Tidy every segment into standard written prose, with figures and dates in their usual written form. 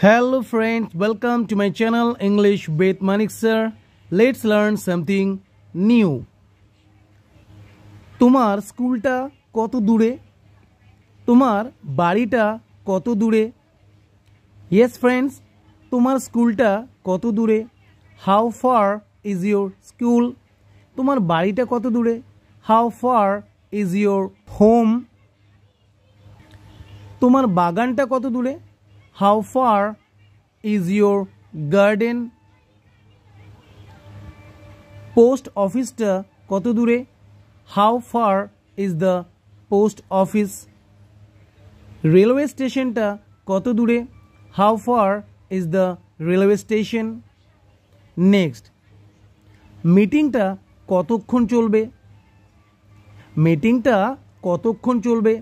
Hello friends, welcome to my channel English with Manik sir. Let's learn something new. তোমার স্কুলটা কত দূরে? তোমার বাড়িটা কত দূরে? Yes friends, তোমার স্কুলটা কত দূরে? How far is your school? তোমার বাড়িটা কত দূরে? How far is your home? তোমার বাগানটা কত দূরে? How far is your garden? Post অফিসটা কত দূরে? How far is the post office? Railway স্টেশনটা কত দূরে? How far is the railway station? Next, মিটিংটা কতক্ষণ চলবে? মিটিংটা কতক্ষণ চলবে?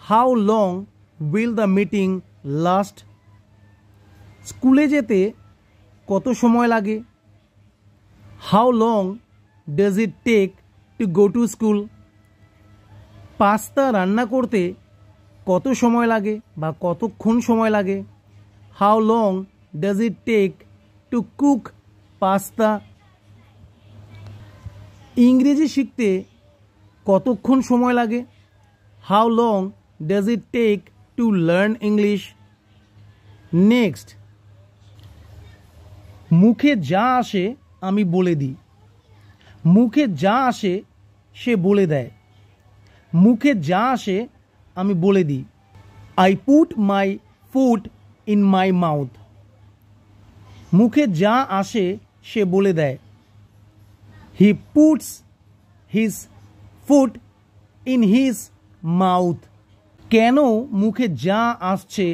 How long will the meeting last? স্কুলে যেতে কত সময় লাগে? How long does it take to go to school? Pasta রান্না করতে কত সময় লাগে বা কতক্ষণ সময় লাগে? How long does it take to cook pasta? ইংরেজি শিখতে কতক্ষণ সময় লাগে? How long does it take to learn English? Next, মুখে যা আসে আমি বলে দিই। মুখে যা আসে সে বলে দেয়। মুখে যা আসে আমি বলে দিই। I put my foot in my mouth. মুখে যা আসে সে বলে দেয়। He puts his foot in his mouth. কেন মুখে যা আসছে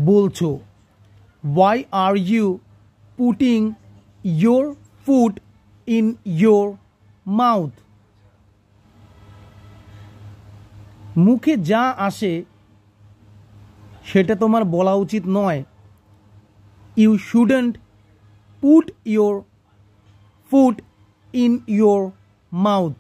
বলছো? Why are you putting your foot in your mouth? মুখে যা আসে সেটা তোমার বলা উচিত নয়। You shouldn't put your foot in your mouth.